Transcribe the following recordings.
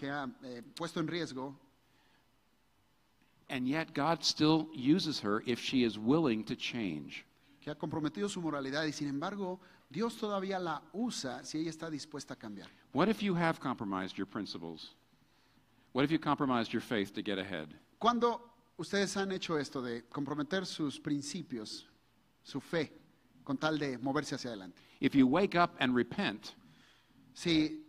que ha puesto en riesgo. And yet God still uses her if she is willing to change. Que ha comprometido su moralidad y sin embargo Dios todavía la usa si ella está dispuesta a cambiar. What if you have compromised your principles? What if you compromised your faith to get ahead? Cuando ustedes han hecho esto de comprometer sus principios, su fe, con tal de moverse hacia adelante. If you wake up and repent, Si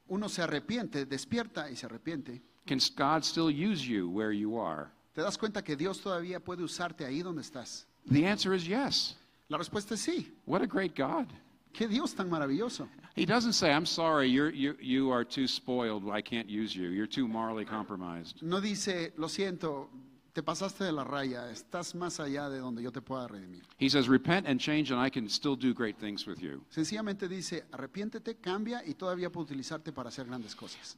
uno se arrepiente, despierta y se arrepiente, can God still use you where you are? ¿te das cuenta que Dios todavía puede usarte ahí donde estás? The answer is yes. La respuesta es sí. What a great God. ¡Qué Dios tan maravilloso! He doesn't say, I'm sorry, you are too spoiled, I can't use you. You're too morally compromised. No dice, lo siento, te pasaste de la raya, estás más allá de donde yo te pueda redimir. He says, repent and change and I can still do great things with you. Sencillamente dice, arrepiéntete, cambia y todavía puedo utilizarte para hacer grandes cosas.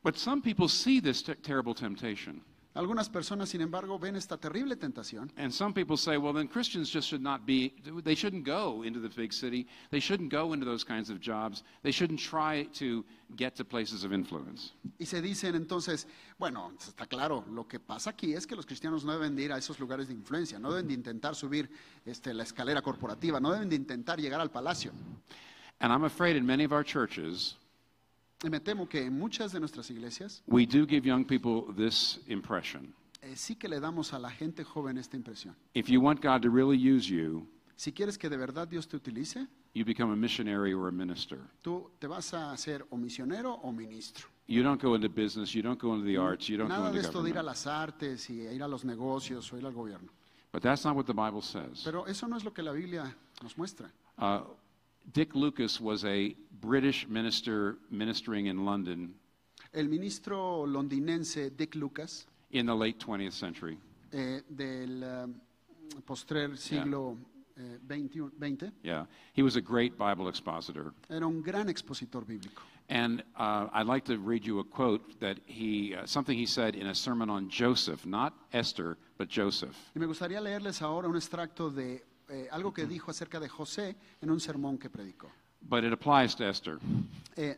But some people see this terrible temptation. Algunas personas, sin embargo, ven esta terrible tentación. And some people say, well, then Christians just should not be, they shouldn't go into the big city. They shouldn't go into those kinds of jobs. They shouldn't try to get to places of influence. Y se dicen entonces, bueno, está claro, lo que pasa aquí es que los cristianos no deben de ir a esos lugares de influencia, no deben de intentar subir la escalera corporativa, no deben de intentar llegar al palacio. And I'm afraid in many of our churches, Y me temo que en muchas de nuestras iglesias we do give young people this impression. sí que le damos a la gente joven esta impresión. If you want God to really use you, Si quieres que de verdad Dios te utilice, you become a missionary or a minister. tú te vas a hacer o misionero o ministro. You don't go into business, you don't go into the arts, you don't go Nada de into esto de ir a government. las artes y ir a los negocios o ir al gobierno. But that's not what the Bible says. Pero eso no es lo que la Biblia nos muestra. Dick Lucas was a British minister ministering in London El ministro londinense Dick Lucas, in the late 20th century. del postrer siglo XX, Yeah, he was a great Bible expositor. era un gran expositor bíblico. And I'd like to read you a quote that something he said in a sermon on Joseph, not Esther, but Joseph. Y me gustaría leerles ahora un extracto de algo que dijo acerca de José en un sermón que predicó. But it applies to Esther.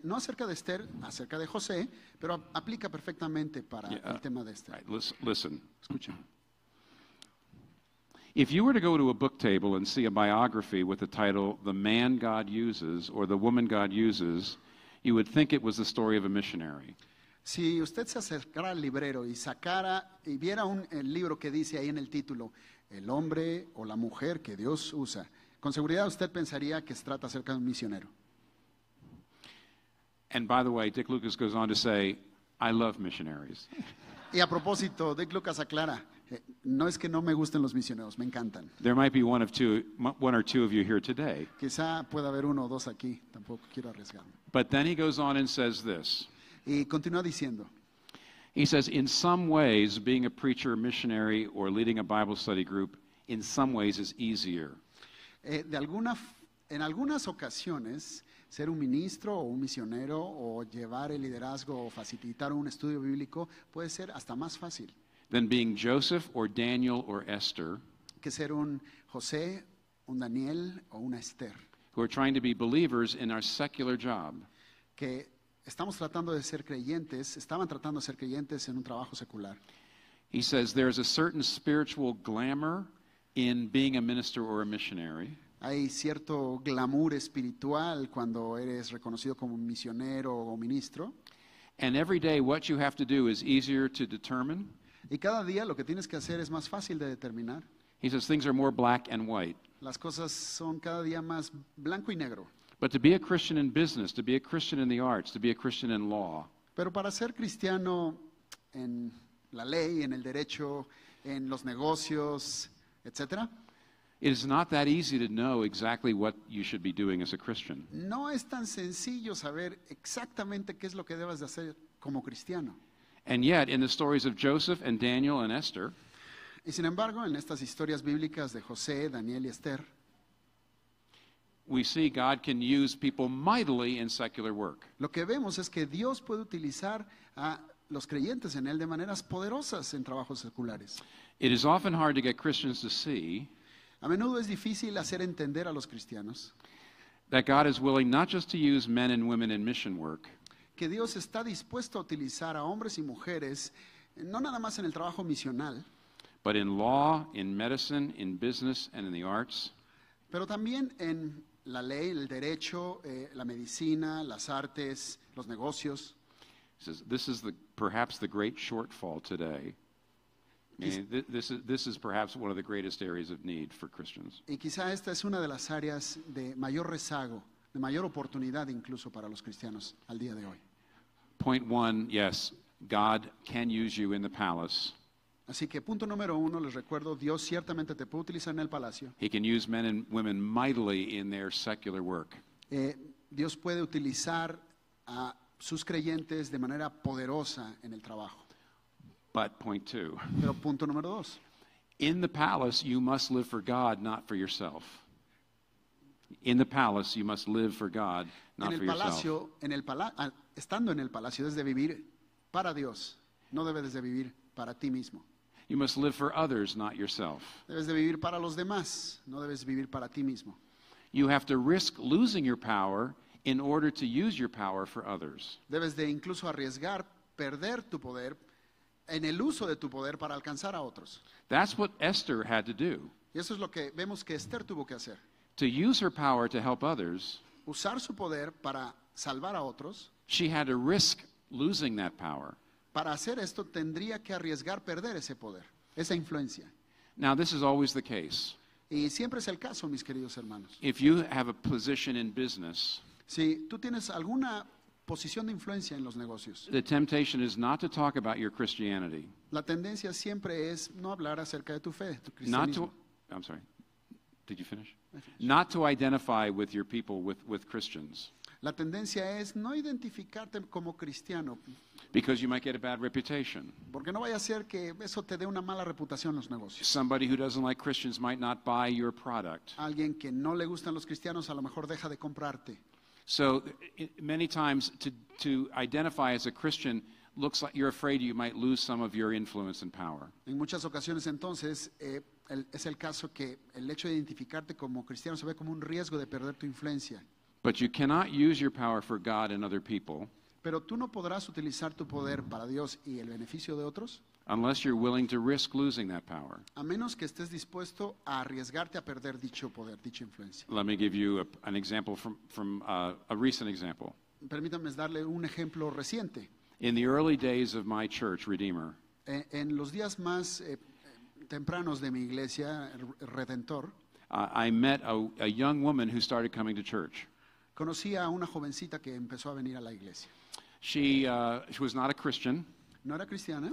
No acerca de Esther, acerca de José, pero aplica perfectamente para Yeah, el tema de Esther. Right, listen. Escucha. If you were to go to a book table and see a biography with the title The Man God Uses or The Woman God Uses, you would think it was the story of a missionary. Si usted se acercara al librero y sacara y viera el libro que dice ahí en el título, el hombre o la mujer que Dios usa, con seguridad usted pensaría que se trata acerca de un misionero. And by the way, Dick Lucas goes on to say, I love missionaries. Y a propósito, Dick Lucas aclara, no es que no me gusten los misioneros, me encantan. There might be one or two of you here today. Quizá pueda haber uno o dos aquí, tampoco quiero arriesgarme. But then he goes on and says this. Y continúa diciendo, He says, in some ways, being a preacher, missionary, or leading a Bible study group, in some ways is easier. en algunas ocasiones, ser un ministro o un misionero o llevar el liderazgo o facilitar un estudio bíblico puede ser hasta más fácil Than being Joseph or Daniel or Esther, que ser un José, un Daniel o una Esther, who are trying to be believers in our secular job. que estaban tratando de ser creyentes en un trabajo secular. He says there's a certain spiritual glamour in being a minister or a missionary. Hay cierto glamour espiritual cuando eres reconocido como un misionero o ministro. And every day what you have to do is easier to determine. Y cada día lo que tienes que hacer es más fácil de determinar. He says things are more black and white. Las cosas son cada día más blanco y negro. But to be a Christian in business, to be a Christian in the arts, to be a Christian in law, Pero para ser cristiano en la ley, en el derecho, en los negocios, etcétera, it is not that easy to know exactly what you should be doing as a Christian. no es tan sencillo saber exactamente qué es lo que debes de hacer como cristiano. And yet, in the stories of Joseph and Daniel and Esther, Y sin embargo, en estas historias bíblicas de José, Daniel y Esther, we see God can use people mightily in secular work. lo que vemos es que Dios puede utilizar a los creyentes en Él de maneras poderosas en trabajos seculares. It is often hard to get Christians to see A menudo es difícil hacer entender a los cristianos that God is willing not just to use men and women in mission work, que Dios está dispuesto a utilizar a hombres y mujeres, no nada más en el trabajo misional, but in law, in medicine, in business, and in the arts. pero también en la ley, el derecho, la medicina, las artes, los negocios. He says, this is perhaps the great shortfall today. I mean, this is perhaps one of the greatest areas of need for Christians. Y quizá esta es una de las áreas de mayor rezago, de mayor oportunidad incluso para los cristianos al día de hoy. Point one, yes, God can use you in the palace. Así que punto número 1, les recuerdo, Dios ciertamente te puede utilizar en el palacio. He can use men and women mightily in their secular work. Dios puede utilizar a sus creyentes de manera poderosa en el trabajo. But point two, Pero punto número 2, in the palace you must live for God, not for yourself. In the palace you must live for God, not en for el yourself. palacio, estando en el palacio, debes de vivir para Dios, no debes de vivir para ti mismo. You must live for others, not yourself. Debes de vivir para los demás, no debes vivir para ti mismo. You have to risk losing your power in order to use your power for others. Debes de incluso arriesgar perder tu poder en el uso de tu poder para alcanzar a otros. That's what Esther had to do. Y eso es lo que vemos que Esther tuvo que hacer. To use her power to help others, Usar su poder para salvar a otros. she had to risk losing that power. Para hacer esto tendría que arriesgar perder ese poder, esa influencia. Now, this is always the case. Y siempre es el caso, mis queridos hermanos. If you have a position in business, Si tú tienes alguna posición de influencia en los negocios, the temptation is not to talk about your Christianity, la tendencia siempre es no hablar acerca de tu fe, tu not cristianismo. to, I'm sorry, did you finish? Not to identify with your people, with Christians, La tendencia es no identificarte como cristiano, because you might get a bad reputation. porque no vaya a ser que eso te dé una mala reputación en los negocios. Somebody who doesn't like Christians might not buy your product. Alguien que no le gustan los cristianos a lo mejor deja de comprarte. So many times to identify as a Christian looks like you're afraid you might lose some of your influence and power. En muchas ocasiones entonces es el caso que el hecho de identificarte como cristiano se ve como un riesgo de perder tu influencia. But you cannot use your power for God and other people Pero tú no podrás utilizar tu poder para Dios y el beneficio de otros unless you're willing to risk losing that power. a menos que estés dispuesto a arriesgarte a perder dicho poder, dicha influencia. Let me give you an example from a recent example. Permítanme darle un ejemplo reciente. In the early days of my church, Redeemer, En los días más tempranos de mi iglesia, Redentor, I met a young woman who started coming to church. conocí a una jovencita que empezó a venir a la iglesia. She was not a Christian. No era cristiana,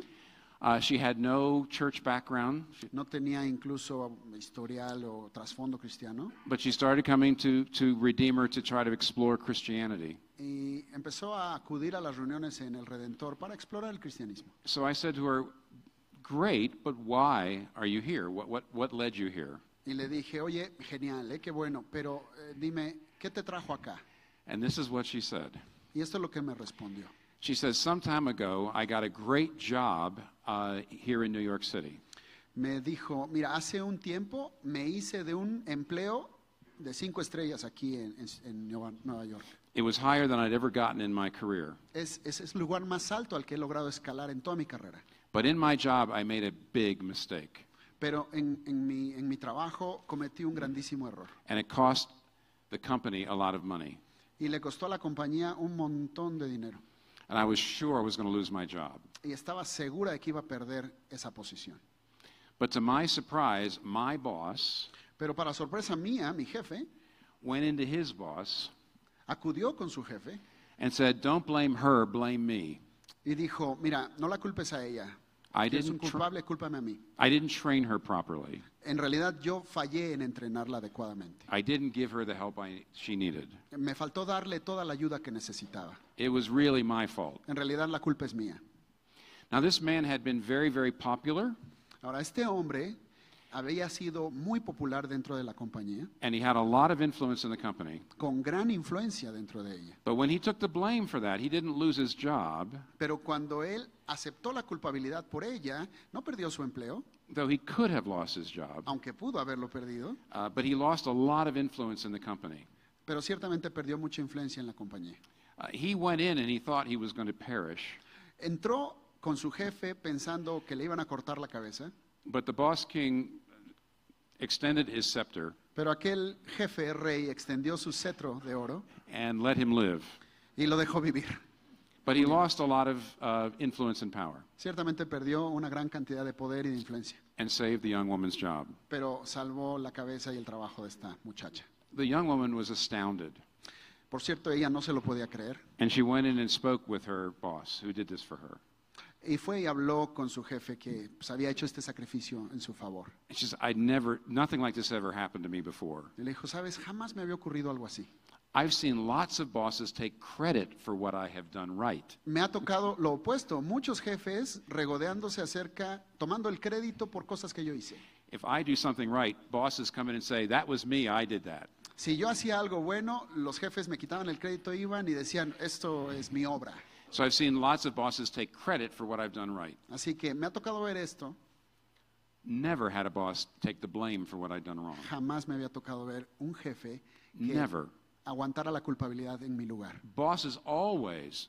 She had no church background, no tenía incluso historial o trasfondo cristiano, but she started coming to Redeemer to try to explore Christianity. y empezó a acudir a las reuniones en el Redentor para explorar el cristianismo. So I said to her, "Great, but why are you here? What led you here?" Y le dije, oye, genial, qué bueno, pero dime, ¿qué te trajo acá? And this is what she said. Y esto es lo que me respondió. She says, "Some time ago, I got a great job here in New York City. Me dijo, mira, hace un tiempo me hice de un empleo de 5 estrellas aquí en Nueva York. It was higher than I'd ever gotten in my career. Es el lugar más alto al que he logrado escalar en toda mi carrera. But in my job, I made a big mistake, Pero en mi trabajo cometí un grandísimo error. and it cost the company a lot of money. Y le costó a la compañía un montón de dinero. And I was sure I was going to lose my job. Y estaba segura de que iba a perder esa posición. But to my surprise, my boss Pero para sorpresa mía, mi jefe went into his boss acudió con su jefe and said, "Don't blame her, blame me. y dijo, mira, no la culpes a ella. I Si es un didn't, culpable, cúlpame a mí. I didn't train her properly. En realidad yo fallé en entrenarla adecuadamente. I didn't give her the help she needed. Me faltó darle toda la ayuda que necesitaba. It was really my fault." En realidad la culpa es mía. Now, this man had been very, very popular, Ahora, este hombre había sido muy popular dentro de la compañía, and he had a lot of influence in the company. con gran influencia dentro de ella. But when he took the blame for that, he didn't lose his job, Pero cuando él aceptó la culpabilidad por ella, no perdió su empleo, though he could have lost his job. aunque pudo haberlo perdido, But he lost a lot of influence in the company. pero ciertamente perdió mucha influencia en la compañía. He went in and he thought he was going to perish. Entró con su jefe pensando que le iban a cortar la cabeza, But the boss king extended his scepter pero aquel jefe rey extendió su cetro de oro and let him live. y lo dejó vivir. But he lost a lot of influence and power Ciertamente perdió una gran cantidad de poder y de influencia, and saved the young woman's job. pero salvó la cabeza y el trabajo de esta muchacha. The young woman was astounded. Por cierto, ella no se lo podía creer And she went in and spoke with her boss, who did this for her. y fue y habló con su jefe que pues, había hecho este sacrificio en su favor. And she said, nothing like this ever happened to me before. Y le dijo, sabes, jamás me había ocurrido algo así. I've seen lots of bosses take credit for what I have done right. Me ha tocado lo opuesto, muchos jefes regodeándose acerca, tomando el crédito por cosas que yo hice. If I do something right, bosses come in and say, that was me, I did that. Si yo hacía algo bueno, los jefes me quitaban el crédito, iban y decían, esto es mi obra. So I've seen lots of bosses take credit for what I've done right. Así que me ha tocado ver esto. Never had a boss take the blame for what I'd done wrong. Jamás me había tocado ver un jefe que Never. aguantara la culpabilidad en mi lugar. Bosses always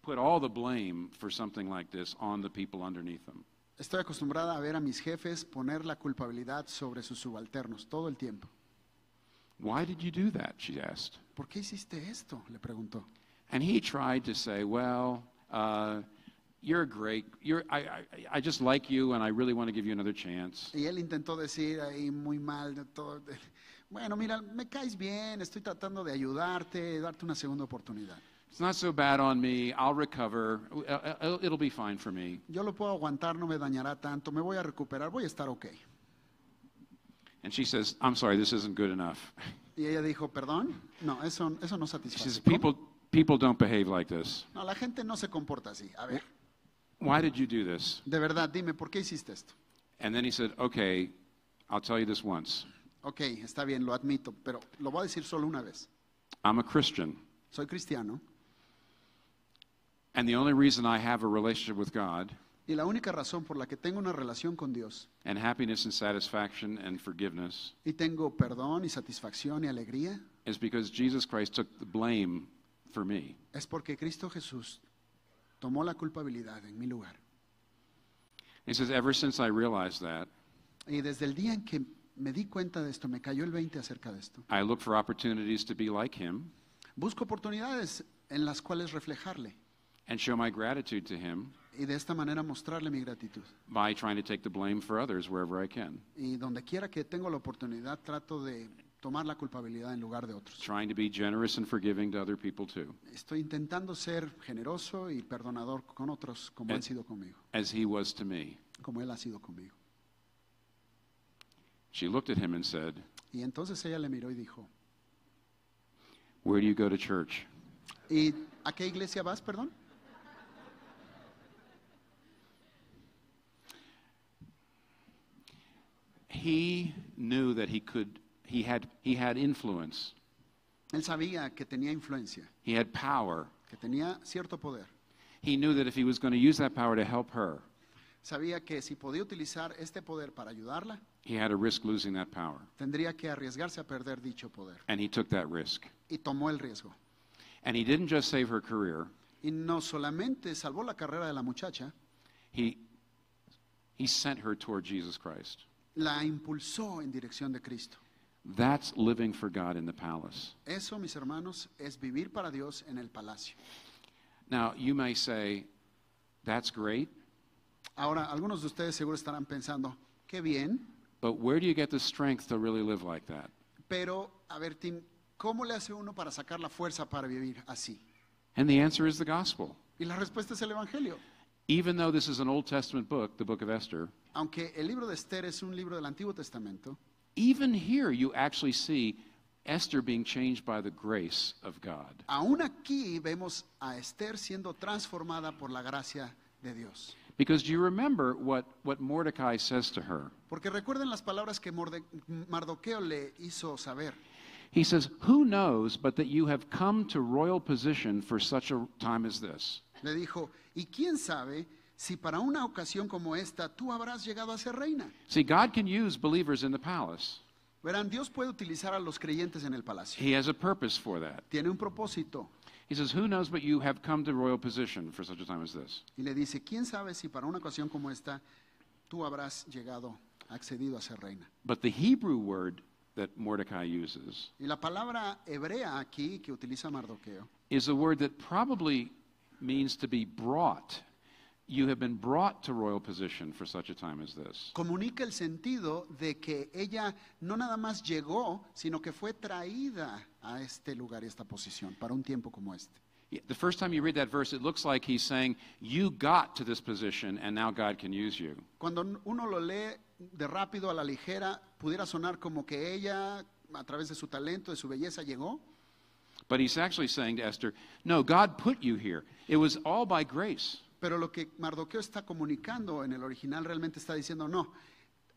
put all the blame for something like this on the people underneath them. Estoy acostumbrada a ver a mis jefes poner la culpabilidad sobre sus subalternos todo el tiempo. Why did you do that? She asked. ¿Por qué hiciste esto?, le preguntó. And he tried to say, well, you're great. I just like you and I really want to give you another chance. Y él intentó decir ahí muy mal de todo. Bueno, mira, me caes bien, estoy tratando de ayudarte, darte una segunda oportunidad. It's not so bad on me. I'll recover. It'll be fine for me. Yo lo puedo aguantar, no me dañará tanto, me voy a recuperar, voy a estar ok. And she says, I'm sorry, this isn't good enough. Y ella dijo, ¿perdón? No, eso no She says, satisface. ¿Cómo? people don't behave like this. No, la gente no se comporta así. A ver, Why did you do this? de verdad, dime, ¿por qué hiciste esto? And then he said, okay, I'll tell you this once. Ok, está bien, lo admito, pero lo voy a decir solo una vez. I'm a Christian. Soy cristiano And the only reason I have a relationship with God y la única razón por la que tengo una relación con Dios and happiness and satisfaction and forgiveness y tengo perdón y satisfacción y alegría is because Jesus Christ took the blame for me. es porque Cristo Jesús tomó la culpabilidad en mi lugar. He says, ever since I realized that, Y desde el día en que me di cuenta de esto, me cayó el 20 acerca de esto. I look for opportunities to be like him Busco oportunidades en las cuales reflejarle and show my gratitude to him y de esta manera mostrarle mi gratitud. by trying to take the blame for others wherever I can, Y donde quiera que tengo la oportunidad, trato de tomar la culpabilidad en lugar de otros. trying to be generous and forgiving to other people too, Estoy intentando ser generoso y perdonador con otros como han sido conmigo, as he was to me. como Él ha sido conmigo. She looked at him and said, Y entonces ella le miró y dijo, where do you go to church? ¿y a qué iglesia vas, perdón? He knew that he had influence. Él sabía que tenía influencia, He had power. que tenía cierto poder. He knew that if he was going to use that power to help her, Sabía que si podía utilizar este poder para ayudarla, he had to risk losing that power. tendría que arriesgarse a perder dicho poder. And he took that risk. Y tomó el riesgo. And he didn't just save her career, Y no solamente salvó la carrera de la muchacha, he sent her toward Jesus Christ. la impulsó en dirección de Cristo. That's living for God in the palace. Eso, mis hermanos, es vivir para Dios en el palacio. Now, you may say, that's great, Ahora, algunos de ustedes seguro estarán pensando, qué bien, but where do you get the strength to really live like that? pero, a ver, Tim, ¿cómo le hace uno para sacar la fuerza para vivir así? And the answer is the gospel. Y la respuesta es el Evangelio. Even though this is an Old Testament book, the book of Esther, Aunque el libro de Esther es un libro del Antiguo Testamento, even here you actually see Esther being changed by the grace of God. aún aquí vemos a Esther siendo transformada por la gracia de Dios. Because do you remember what Mordecai says to her? Porque recuerden las palabras que Mardoqueo le hizo saber. He says, who knows but that you have come to royal position for such a time as this? Le dijo, ¿y quién sabe si para una ocasión como esta tú habrás llegado a ser reina? See, God can use believers in the palace. Verán, Dios puede utilizar a los creyentes en el palacio. He has a purpose for that. Tiene un propósito. He says, who knows but you have come to royal position for such a time as this? Y le dice, ¿quién sabe si para una ocasión como esta tú habrás llegado, accedido a ser reina? But the Hebrew word that Mordecai uses Y la palabra hebrea aquí que utiliza Mardoqueo is a word that probably means to be brought. You have been brought to royal position for such a time as this. comunica el sentido de que ella no nada más llegó, sino que fue traída a este lugar y esta posición para un tiempo como este. Yeah, the first time you read that verse, it looks like he's saying, you got to this position and now God can use you. Cuando uno lo lee de rápido a la ligera, pudiera sonar como que ella, a través de su talento, de su belleza, llegó. But he's actually saying to Esther, no, God put you here. It was all by grace. Pero lo que Mardoqueo está comunicando en el original realmente está diciendo, no,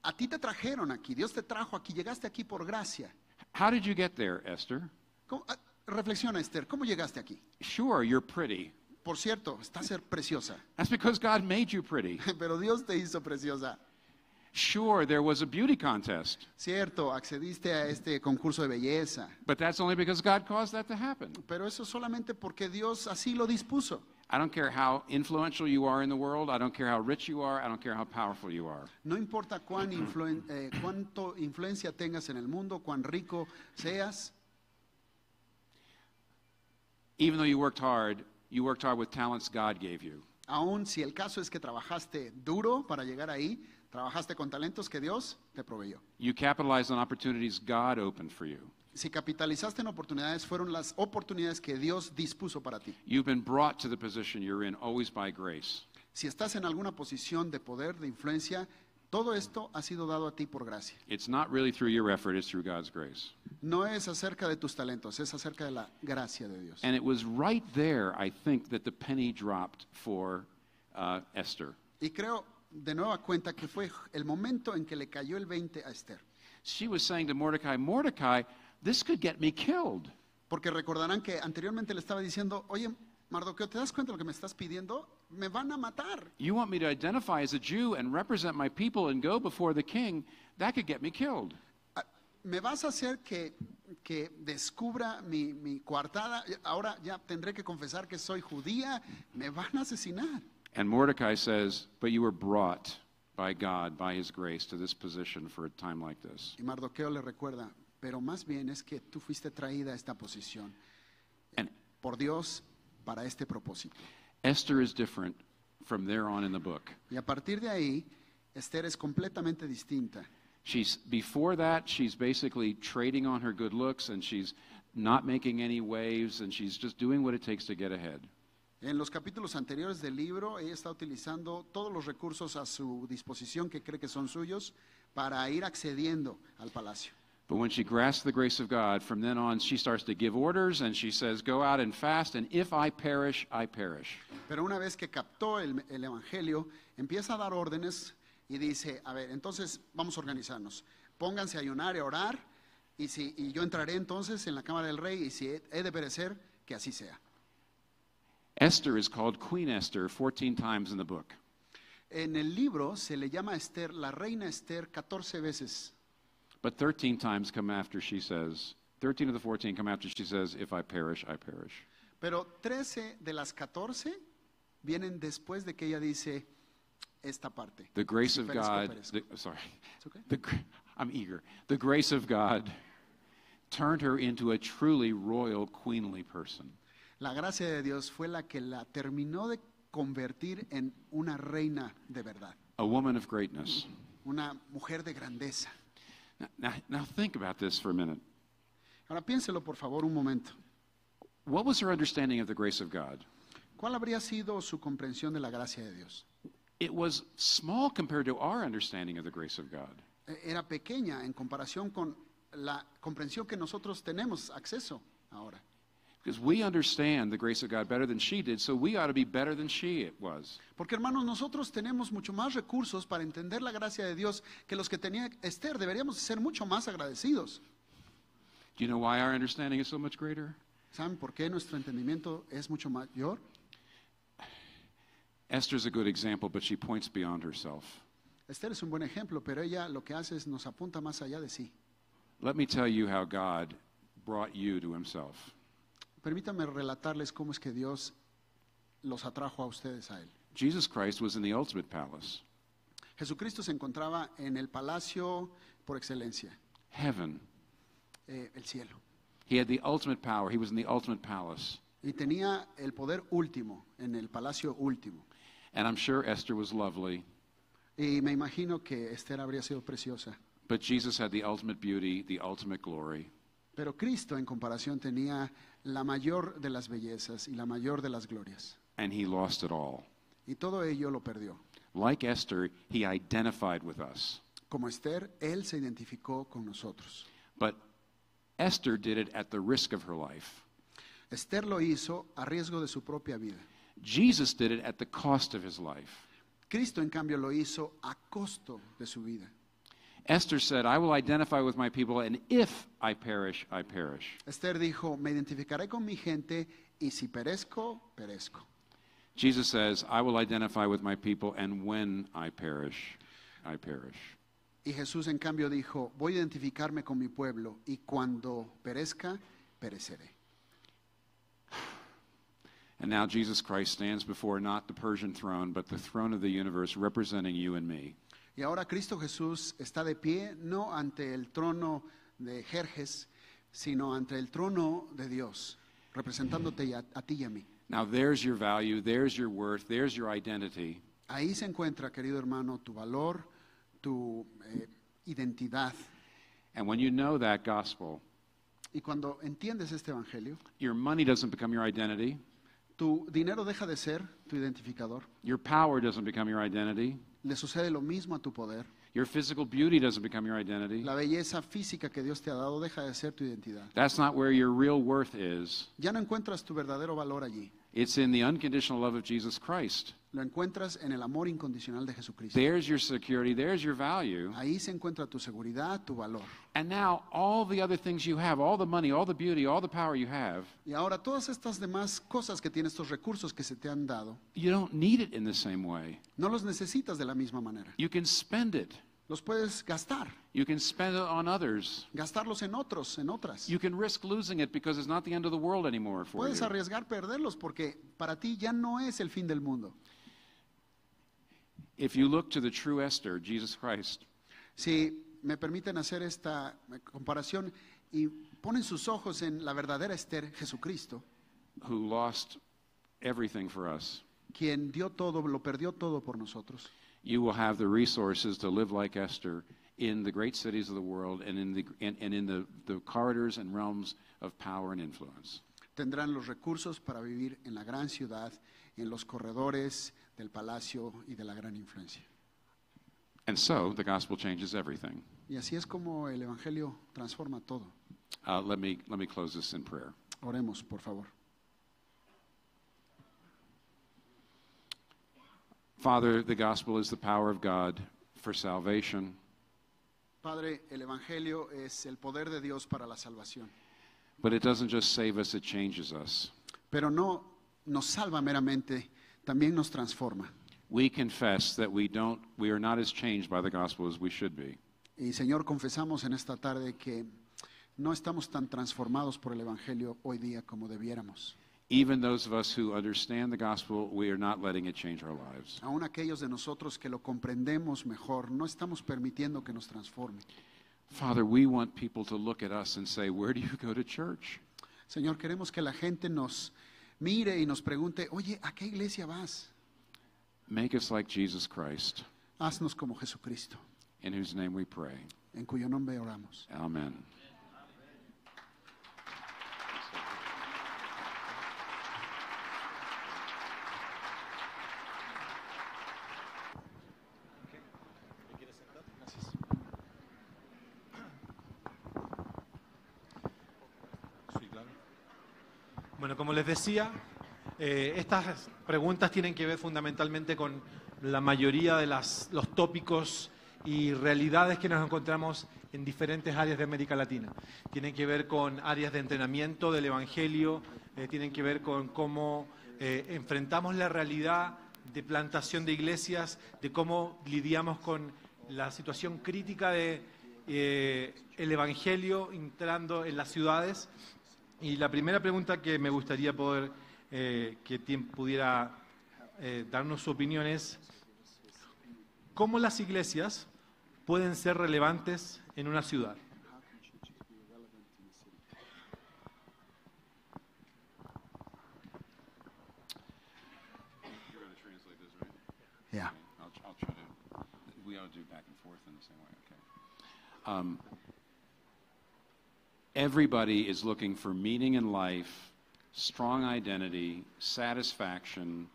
a ti te trajeron aquí, Dios te trajo aquí, llegaste aquí por gracia. How did you get there, Esther? Reflexiona, Esther, ¿cómo llegaste aquí? Sure, you're pretty. Por cierto, estás ser preciosa, That's because God made you pretty. pero Dios te hizo preciosa. Sure, there was a beauty contest, Cierto, accediste a este concurso de belleza, but that's only because God caused that to happen. pero eso solamente porque Dios así lo dispuso. I don't care how influential you are in the world. I don't care how rich you are. I don't care how powerful you are. No importa cuánto influencia tengas en el mundo, cuán rico seas, Even though you worked hard with talents God gave you. aun si el caso es que trabajaste duro para llegar ahí, trabajaste con talentos que Dios te proveyó. You capitalized on opportunities God opened for you. Si capitalizaste en oportunidades, fueron las oportunidades que Dios dispuso para ti. You've been brought to the position you're in always by grace. Si estás en alguna posición de poder, de influencia, todo esto ha sido dado a ti por gracia. It's not really through your effort, it's through God's grace. No es acerca de tus talentos, es acerca de la gracia de Dios. And it was right there, I think, that the penny dropped for Esther. Y creo de nueva cuenta que fue el momento en que le cayó el 20 a Esther. She was saying to Mordecai, Mordecai, this could get me killed. Porque recordarán que anteriormente le estaba diciendo, oye, Mardoqueo, ¿te das cuenta de lo que me estás pidiendo? Me van a matar. You want me to identify as a Jew and represent my people and go before the king? That could get me killed. Me vas a hacer que descubra mi coartada. Ahora ya tendré que confesar que soy judía. Me van a asesinar. And Mordecai says, but you were brought by God, by his grace, to this position for a time like this. Y Mardoqueo le recuerda, pero más bien es que tú fuiste traída a esta posición And por Dios para este propósito. Esther is different from there on in the book. Y a partir de ahí, Esther es completamente distinta. Before that, she's basically trading on her good looks and she's not making any waves and she's just doing what it takes to get ahead. En los capítulos anteriores del libro, ella está utilizando todos los recursos a su disposición que cree que son suyos para ir accediendo al palacio. But when she grasps the grace of God, from then on she starts to give orders and she says, go out and fast, and if I perish, I perish. Pero una vez que captó el evangelio, empieza a dar órdenes y dice, a ver, entonces vamos a organizarnos. Pónganse a ayunar y a orar, y yo entraré entonces en la cámara del rey, y si he de perecer, que así sea. Esther is called Queen Esther 14 times in the book. En el libro se le llama a Esther, la reina Esther, 14 veces. But 13 times come after she says, 13 of the 14 come after she says, if I perish, I perish. Pero 13 de las 14 vienen después de que ella dice esta parte. The grace Si of perezco, God, perezco. sorry, It's okay. I'm eager. The grace of God turned her into a truly royal, queenly person. La gracia de Dios fue la que la terminó de convertir en una reina de verdad, A woman of greatness. una mujer de grandeza. Now think about this for a minute. Ahora piénselo por favor un momento. What was her understanding of the grace of God? ¿Cuál habría sido su comprensión de la gracia de Dios? It was small compared to our understanding of the grace of God. Era pequeña en comparación con la comprensión que nosotros tenemos acceso ahora. Because we understand the grace of God better than she did, so we ought to be better than she was. Porque hermanos, nosotros tenemos mucho más recursos para entender la gracia de Dios que los que tenía Esther. Deberíamos ser mucho más agradecidos. Do you know why our understanding is so much greater? ¿Saben por qué nuestro entendimiento es mucho mayor? Esther's a good example, but she points beyond herself. Esther es un buen ejemplo, pero ella lo que hace es nos apunta más allá de sí. Let me tell you how God brought you to himself. Permítame relatarles cómo es que Dios los atrajo a ustedes a Él. Jesus Christ was in the ultimate palace, Jesucristo se encontraba en el palacio por excelencia, heaven. el cielo. He had the ultimate power. He was in the ultimate palace. Y tenía el poder último, en el palacio último. And I'm sure Esther was lovely, Y me imagino que Esther habría sido preciosa. but Jesus had the ultimate beauty, the ultimate glory. Pero Cristo, en comparación, tenía la mayor de las bellezas y la mayor de las glorias. And he lost it all. Y todo ello lo perdió. Like Esther, he identified with us. Como Esther, Él se identificó con nosotros. But Esther did it at the risk of her life. Esther lo hizo a riesgo de su propia vida. Jesus did it at the cost of his life. Cristo, en cambio, lo hizo a costo de su vida. Esther said, I will identify with my people, and if I perish, I perish. Esther dijo, me identificaré con mi gente y si perezco, perezco. Jesus says, I will identify with my people, and when I perish, I perish. Y Jesús, en cambio, dijo, voy a identificarme con mi pueblo y cuando perezca, pereceré. And now Jesus Christ stands before not the Persian throne, but the throne of the universe representing you and me. Y ahora Cristo Jesús está de pie, no ante el trono de Jerjes, sino ante el trono de Dios, representándote a ti y a mí. Now there's your value, there's your worth, there's your identity. Ahí se encuentra, querido hermano, tu valor, tu identidad. And when you know that gospel, Y cuando entiendes este evangelio, your money doesn't become your identity, tu dinero deja de ser tu identificador. your power doesn't become your identity, Le sucede lo mismo a tu poder. your physical beauty doesn't become your identity. La belleza física que Dios te ha dado deja de ser tu identidad. That's not where your real worth is. Ya no encuentras tu verdadero valor allí. It's in the unconditional love of Jesus Christ. Lo encuentras en el amor incondicional de Jesucristo. There's your security, there's your value. Ahí se encuentra tu seguridad, tu valor. And now all the other things you have, all the money, all the beauty, all the power you have, Y ahora todas estas demás cosas que tienes, estos recursos que se te han dado, you don't need it in the same way. no los necesitas de la misma manera. You can spend it. Los puedes gastar, You can spend it on others. gastarlos en otros, en otras. You can risk losing it because it's not the end of the world anymore for Puedes you. arriesgar perderlos porque para ti ya no es el fin del mundo. If you look to the true Esther, Jesus Christ, Si me permiten hacer esta comparación y ponen sus ojos en la verdadera Esther, Jesucristo, who lost everything for us, quien dio todo, lo perdió todo por nosotros. you will have the resources to live like Esther in the great cities of the world and in the corridors and realms of power and influence. Tendrán los recursos para vivir en la gran ciudad, en los corredores del palacio y de la gran influencia. And so the gospel changes everything. Y así es como el Evangelio transforma todo. Let me close this in prayer. Oremos, por favor. Father, the gospel is the power of God for salvation. Padre, el Evangelio es el poder de Dios para la salvación. But it doesn't just save us, it changes us. Pero no nos salva meramente, también nos transforma. We confess that we are not as changed by the gospel as we should be. Y Señor, confesamos en esta tarde que no estamos tan transformados por el Evangelio hoy día como debiéramos. Even those of us who understand the gospel, we are not letting it change our lives. Aún aquellos de nosotros que lo comprendemos mejor, no estamos permitiendo que nos transforme. Father, we want people to look at us and say, where do you go to church? Señor, queremos que la gente nos mire y nos pregunte, oye, ¿a qué iglesia vas? Make us like Jesus Christ, Haznos como Jesucristo, in whose name we pray. en cuyo nombre oramos. Amen. Bueno, como les decía, estas preguntas tienen que ver fundamentalmente con la mayoría de los tópicos y realidades que nos encontramos en diferentes áreas de América Latina. Tienen que ver con áreas de entrenamiento del Evangelio, tienen que ver con cómo enfrentamos la realidad de plantación de iglesias, de cómo lidiamos con la situación crítica de el Evangelio entrando en las ciudades. Y la primera pregunta que me gustaría poder, que Tim pudiera darnos su opinión es, ¿cómo las iglesias pueden ser relevantes en una ciudad? Yeah. I'll try to. We ought to do back and forth in the same way. Okay. Everybody is looking for meaning in life, strong identity, satisfaction,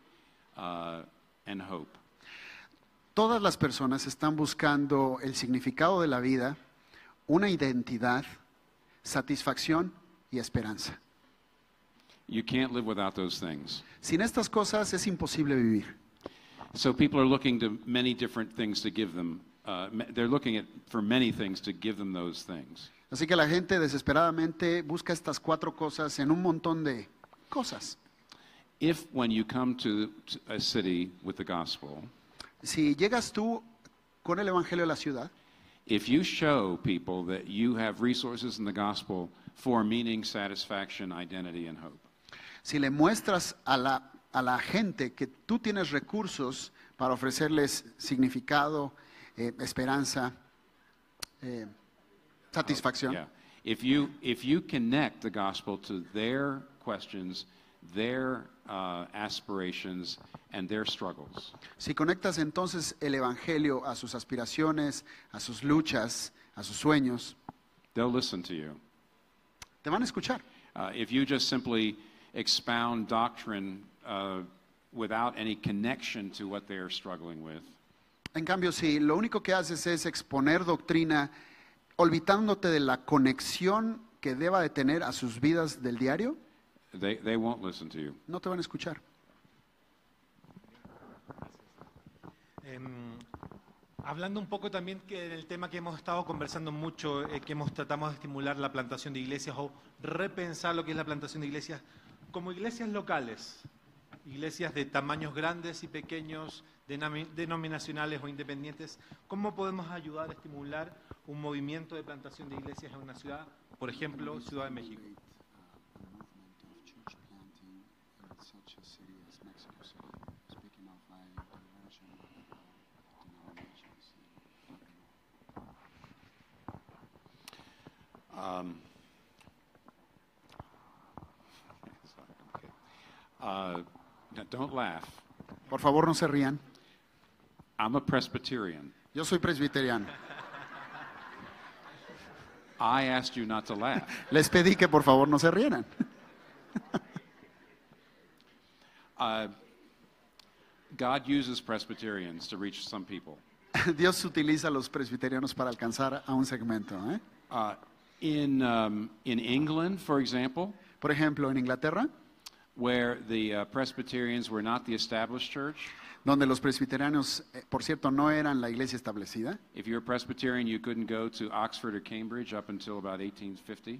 and hope. Todas las personas están buscando el significado de la vida, una identidad, satisfacción y esperanza. You can't live without those things. Sin estas cosas es imposible vivir. So people are looking to many different things to give them. They're looking for many things to give them those things. Así que la gente desesperadamente busca estas cuatro cosas en un montón de cosas. If when you come to a city with the gospel, Si llegas tú con el evangelio de la ciudad, if you show people that you have resources in the gospel for meaning, satisfaction, identity, and hope, si le muestras a la gente que tú tienes recursos para ofrecerles significado, esperanza, satisfacción, yeah. If you connect the gospel to their questions, their aspirations, and their struggles, si conectas entonces el evangelio a sus aspiraciones, a sus luchas, a sus sueños, they'll listen to you. te van a escuchar. If you just simply expound doctrine without any connection to what they're struggling with, En cambio, si lo único que haces es exponer doctrina, olvidándote de la conexión que deba de tener a sus vidas del diario, they won't listen to you. no te van a escuchar. Hablando un poco también que del tema que hemos estado conversando mucho, tratamos de estimular la plantación de iglesias o repensar lo que es la plantación de iglesias como iglesias locales, iglesias de tamaños grandes y pequeños, denominacionales o independientes. ¿Cómo podemos ayudar a estimular un movimiento de plantación de iglesias en una ciudad, por ejemplo, Ciudad de México? Now don't laugh. Por favor, no se rían. I'm a Presbyterian. Yo soy presbiteriano. I asked you not to laugh. Les pedí que por favor no se rieran. God uses Presbyterians to reach some people. Dios utiliza a los presbiterianos para alcanzar a un segmento. In England, for example, Por ejemplo, en Inglaterra, where the Presbyterians were not the established church, donde los presbiterianos, por cierto, no eran la iglesia establecida. if you were a Presbyterian, you couldn't go to Oxford or Cambridge up until about 1850.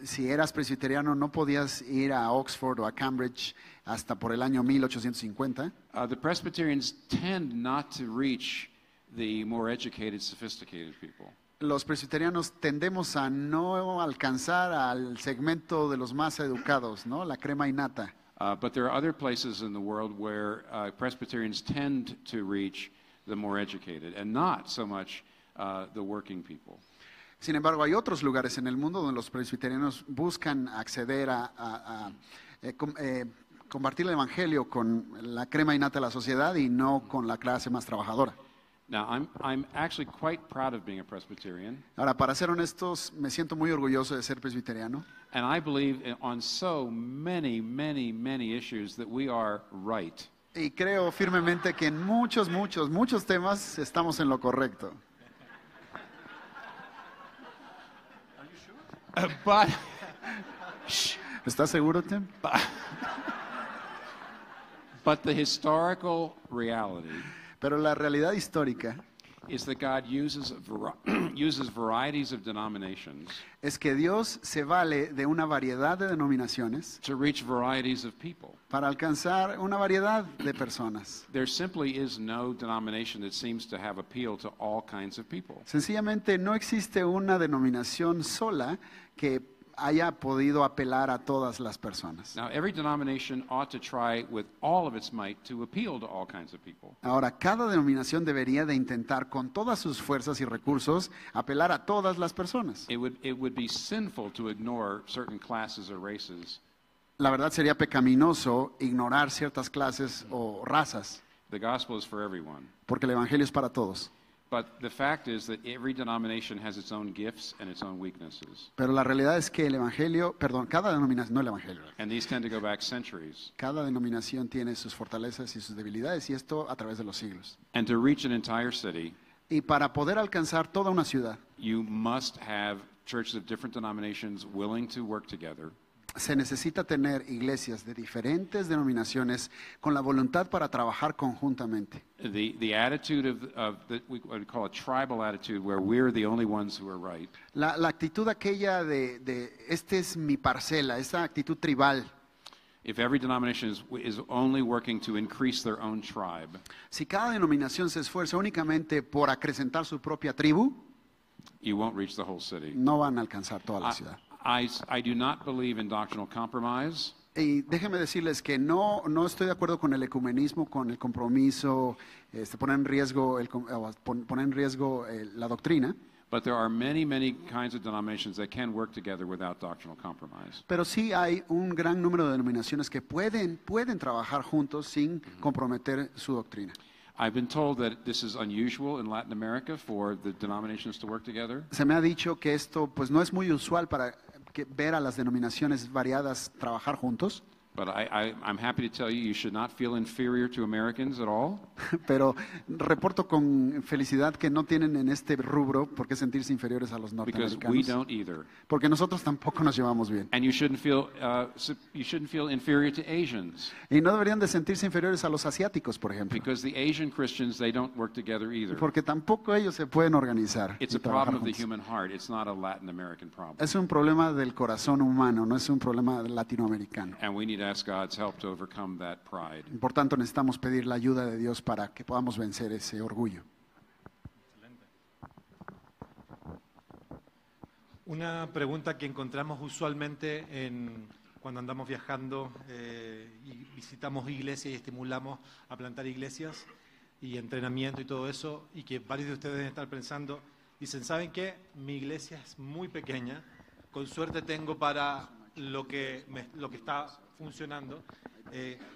Si eras presbiteriano no podías ir a Oxford o a Cambridge hasta por el año 1850. The Presbyterians tend not to reach the more educated, sophisticated people. Los presbiterianos tendemos a no alcanzar al segmento de los más educados, ¿no? La crema innata. But there are other places in the world where Presbyterians tend to reach the more educated and not so much the working people. Sin embargo, hay otros lugares en el mundo donde los presbiterianos buscan acceder a compartir el evangelio con la crema innata de la sociedad y no con la clase más trabajadora. Now, I'm actually quite proud of being a Presbyterian, Ahora, para ser honestos, me siento muy orgulloso de ser presbiteriano. and I believe on so many, many, many issues that we are right. Y creo firmemente que en muchos temas estamos en lo correcto. But ¿Estás seguro, Tim? But the historical reality Pero la realidad histórica is that God uses uses varieties of denominations es que Dios se vale de una variedad de denominaciones to reach varieties of people. para alcanzar una variedad de personas. There simply is no denomination that seems to have appeal to all kinds of people. Sencillamente no existe una denominación sola que haya podido apelar a todas las personas. Now, every denomination ought to try with all of its might to appeal to all kinds of people. Ahora, cada denominación debería de intentar con todas sus fuerzas y recursos apelar a todas las personas. It would be sinful to ignore certain classes or races. La verdad sería pecaminoso ignorar ciertas clases o razas, The gospel is for everyone. porque el evangelio es para todos. But the fact is that every denomination has its own gifts and its own weaknesses. Pero la realidad es que el evangelio, perdón, cada denominación, no el evangelio, And these tend to go back centuries. cada denominación tiene sus fortalezas y sus debilidades, y esto a través de los siglos. And to reach an entire city, Y para poder alcanzar toda una ciudad, you must have churches of different denominations willing to work together. se necesita tener iglesias de diferentes denominaciones con la voluntad para trabajar conjuntamente. The attitude of what we call a tribal attitude, where we're the only ones who are right, La actitud aquella de este es mi parcela, esa actitud tribal. if every denomination is only working to increase their own tribe, Si cada denominación se esfuerza únicamente por acrecentar su propia tribu, you won't reach the whole city. no van a alcanzar toda la ciudad. I do not believe in doctrinal compromise. Y déjenme decirles que no estoy de acuerdo con el ecumenismo, con el compromiso, poner en riesgo, poner en riesgo la doctrina. But there are many, many kinds of denominations that can work together without doctrinal compromise. Pero sí hay un gran número de denominaciones que pueden trabajar juntos sin comprometer su doctrina. I've been told that this is unusual in Latin America for the denominations to work together. Se me ha dicho que esto pues no es muy usual para ver a las denominaciones variadas trabajar juntos, But I'm happy to tell you, you should not feel inferior to Americans at all. pero reporto con felicidad que no tienen en este rubro por qué sentirse inferiores a los Because we norteamericanos, don't either. porque nosotros tampoco nos llevamos bien. And you shouldn't feel inferior to Asians. Y no deberían de sentirse inferiores a los asiáticos, por ejemplo, Because the Asian Christians, they don't work together either. porque tampoco ellos se pueden organizar It's y a trabajar problem of the juntos. human heart. It's not a Latin American problem. Es un problema del corazón humano, no es un problema latinoamericano. And we need to ask God's help to overcome that pride. Por tanto, necesitamos pedir la ayuda de Dios para que podamos vencer ese orgullo. Una pregunta que encontramos usualmente cuando andamos viajando y visitamos iglesias y estimulamos a plantar iglesias y entrenamiento y todo eso, y que varios de ustedes deben estar pensando, dicen, ¿saben qué? Mi iglesia es muy pequeña, con suerte tengo para lo que está funcionando.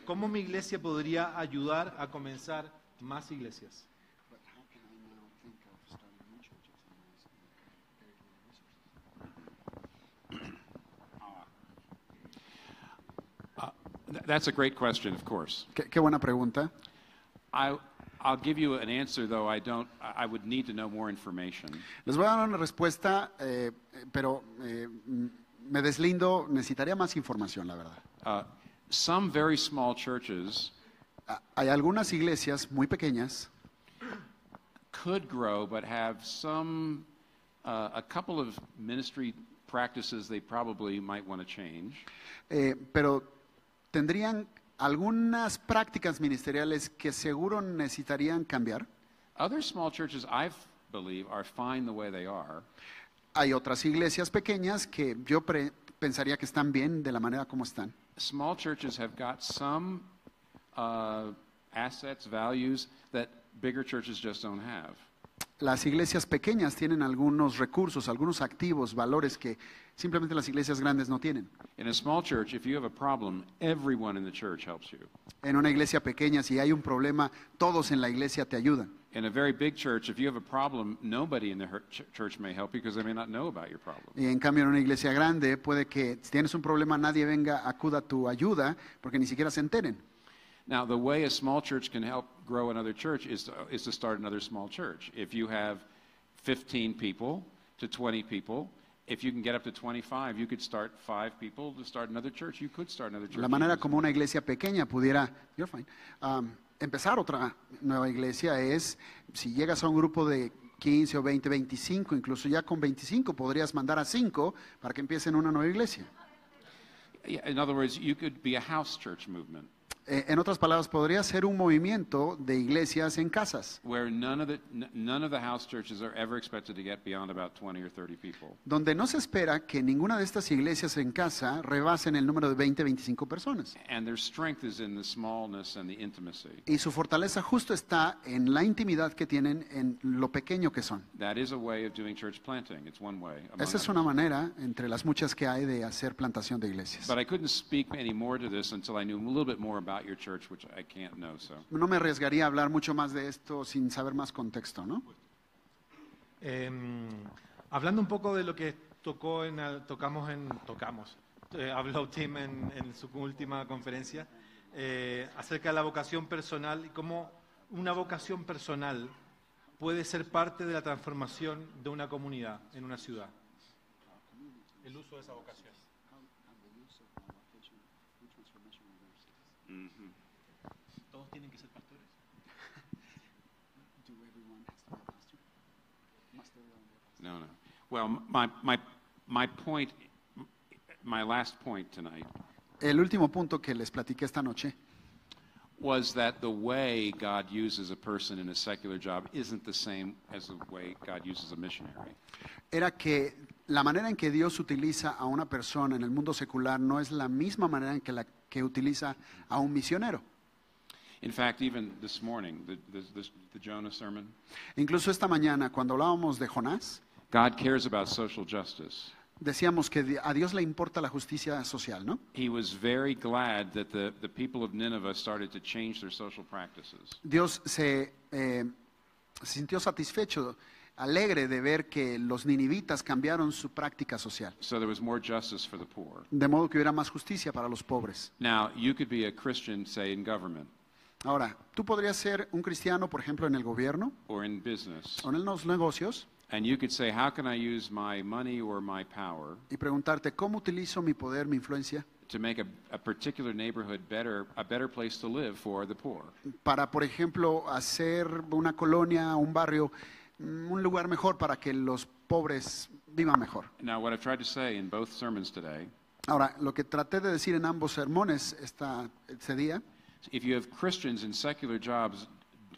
¿Cómo mi iglesia podría ayudar a comenzar más iglesias? That's a great question, of course. Qué buena pregunta. I'll give you an answer, though I would need to know more information. Les voy a dar una respuesta, pero me deslindo, necesitaría más información, la verdad. Some very small churches Hay algunas iglesias muy pequeñas could grow, but have a couple of ministry practices they probably might want to change. pero tendrían algunas prácticas ministeriales que seguro necesitarían cambiar. Other small churches, I believe, are fine the way they are. Hay otras iglesias pequeñas que yo pensaría que están bien de la manera como están. Small churches have got some assets, values that bigger churches just don't have. Las iglesias pequeñas tienen algunos recursos, algunos activos, valores que simplemente las iglesias grandes no tienen. In a small church, if you have a problem, everyone in the church helps you. En una iglesia pequeña, si hay un problema, todos en la iglesia te ayudan. In a very big church, if you have a problem, nobody in the church may help you because they may not know about your problem. Y en cambio, en una iglesia grande, puede que si tienes un problema, nadie venga, acuda a tu ayuda, porque ni siquiera se enteren. Now, the way a small church can help grow another church is to start another small church. If you have 15 people to 20 people, if you can get up to 25, you could start 5 people to start another church. You could start another church. La manera como una iglesia pequeña pudiera empezar otra nueva iglesia es, si llegas a un grupo de 15 o 20, 25, incluso ya con 25 podrías mandar a 5 para que empiecen una nueva iglesia. In other words, you could be a house church movement. En otras palabras, podría ser un movimiento de iglesias en casas, where none of the house churches are ever expected to get beyond about 20 or 30 people. donde no se espera que ninguna de estas iglesias en casa rebasen el número de 20, 25 personas. And their strength is in the smallness and the intimacy. Y su fortaleza justo está en la intimidad que tienen, en lo pequeño que son. That is a way of doing church planting. It's one way. among Esa es others. una manera, entre las muchas que hay, de hacer plantación de iglesias. But I couldn't speak any more to this until I knew a little bit more about your church, which I can't know. So No me arriesgaría a hablar mucho más de esto sin saber más contexto, ¿no? Hablando un poco de lo que habló Tim en su última conferencia, acerca de la vocación personal y cómo una vocación personal puede ser parte de la transformación de una comunidad en una ciudad. El uso de esa vocación. ¿Todos tienen que ser pastores? no. Well, my point, my last point tonight El último punto que les platiqué esta noche was that the way God uses a person in a secular job isn't the same as the way God uses a missionary. era que la manera en que Dios utiliza a una persona en el mundo secular no es la misma manera en que la que utiliza a un misionero. In fact, even this morning, the Jonah sermon, Incluso esta mañana, cuando hablábamos de Jonás, God cares about social justice. decíamos que a Dios le importa la justicia social, ¿no? He was very glad that the people of Nineveh started to change their social practices. Dios se sintió satisfecho, alegre de ver que los ninivitas cambiaron su práctica social, So there was more justice for the poor. de modo que hubiera más justicia para los pobres. Now, you could be a Christian, say, in government Ahora, tú podrías ser un cristiano, por ejemplo, en el gobierno or in business, o en los negocios and you could say, how can I use my money or my power y preguntarte, ¿cómo utilizo mi poder, mi influencia, to make a particular neighborhood a better place to live for the poor? para, por ejemplo, hacer una colonia, un barrio, un lugar mejor para que los pobres vivan mejor? Now, what I've tried to say in both sermons today, Ahora, lo que traté de decir en ambos sermones este día, if you have Christians in secular jobs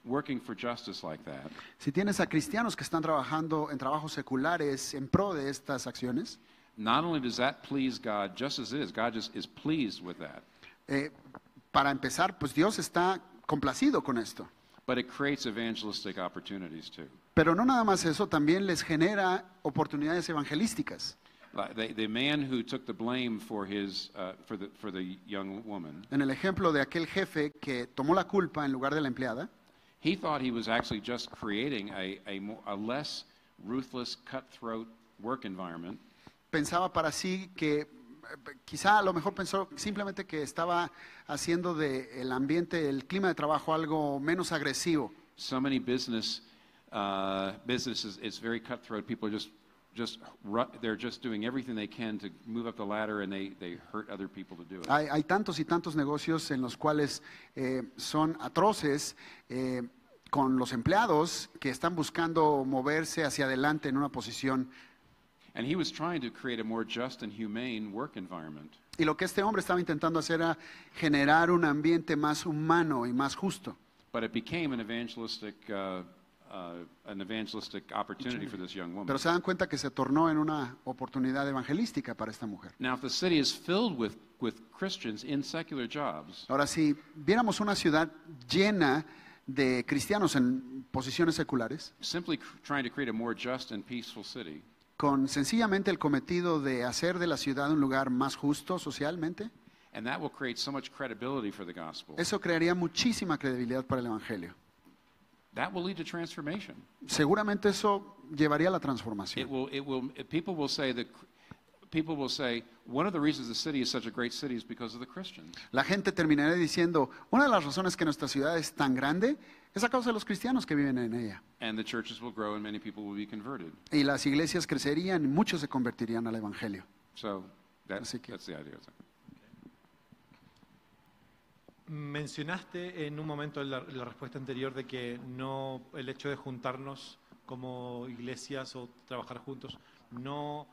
working for justice like that, si tienes a cristianos que están trabajando en trabajos seculares en pro de estas acciones, not only does that please God just as it is, God just is pleased with that, para empezar, pues Dios está complacido con esto. but it creates evangelistic opportunities too. Pero no nada más eso, también les genera oportunidades evangelísticas. Like the man who took the blame for for the young woman, En el ejemplo de aquel jefe que tomó la culpa en lugar de la empleada, he thought he was actually just creating a less ruthless, cutthroat work environment, pensaba para sí que quizá a lo mejor pensó simplemente que estaba haciendo del ambiente, el clima de trabajo algo menos agresivo. So many businesses, it's very cutthroat. People are they're just doing everything they can to move up the ladder, and they hurt other people to do it. Hay tantos y tantos negocios en los cuales son atroces con los empleados que están buscando moverse hacia adelante en una posición. And he was trying to create a more just and humane work environment. Y lo que este hombre estaba intentando hacer era generar un ambiente más humano y más justo. But it became an evangelistic opportunity for this young woman. Pero se dan cuenta que se tornó en una oportunidad evangelística para esta mujer. Now, if the city is filled with Christians in secular jobs, Ahora, si viéramos una ciudad llena de cristianos en posiciones seculares, simply trying to create a more just and peaceful city, con sencillamente el cometido de hacer de la ciudad un lugar más justo socialmente, and that will create so much credibility for the gospel. eso crearía muchísima credibilidad para el Evangelio. That will lead to transformation. Seguramente eso llevaría a la transformación. People will say, one of the reasons the city is such a great city is because of the Christians. La gente terminaría diciendo, una de las razones que nuestra ciudad es tan grande es a causa de los cristianos que viven en ella. And the churches will grow and many people will be converted. Y las iglesias crecerían y muchos se convertirían al Evangelio. So Así que- that's the idea. Mencionaste en un momento en la respuesta anterior de que no el hecho de juntarnos como iglesias o trabajar juntos no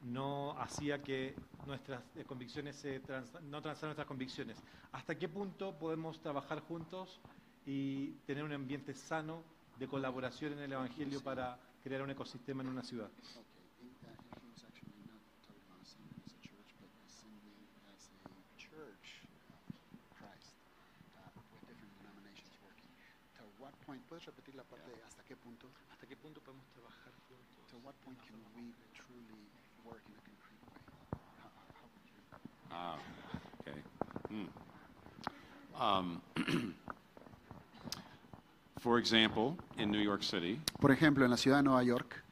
no hacía que nuestras convicciones no transaran nuestras convicciones. ¿Hasta qué punto podemos trabajar juntos y tener un ambiente sano de colaboración en el Evangelio para crear un ecosistema en una ciudad? ¿Puedes repetir la parte de hasta qué punto? ¿Hasta qué punto podemos trabajar juntos? To what point can we truly work in a concrete way? How would you? Okay. For example, in New York City, Por ejemplo, en la ciudad de Nueva York,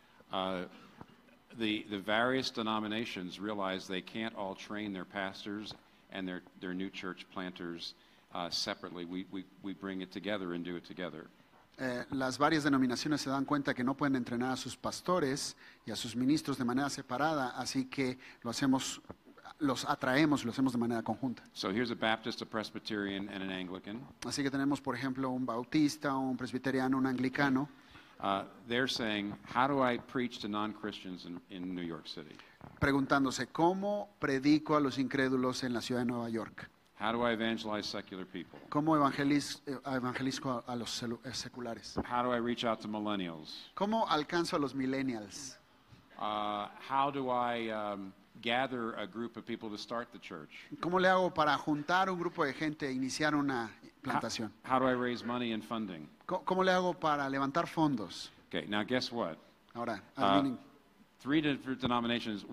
the various denominations realize they can't all train their pastors and their new church planters separately. We bring it together and do it together. las varias denominaciones se dan cuenta que no pueden entrenar a sus pastores y a sus ministros de manera separada, así que los atraemos y lo hacemos de manera conjunta. So here's a Baptist, a Presbyterian, and an Anglican. Así que tenemos, por ejemplo, un bautista, un presbiteriano, un anglicano. They're saying, how do I preach to non-Christians in New York City? Preguntándose, ¿cómo predico a los incrédulos en la ciudad de Nueva York? How do I evangelize secular people? ¿Cómo evangelizo a los seculares? How do I reach out to millennials? ¿Cómo alcanzo a los millennials? How do I gather a group of people to start the church? ¿Cómo le hago para juntar un grupo de gente e iniciar una plantación? How do I raise money and funding? ¿Cómo le hago para levantar fondos? Okay, now guess what? Ahora, adivinen. 3 different denominations.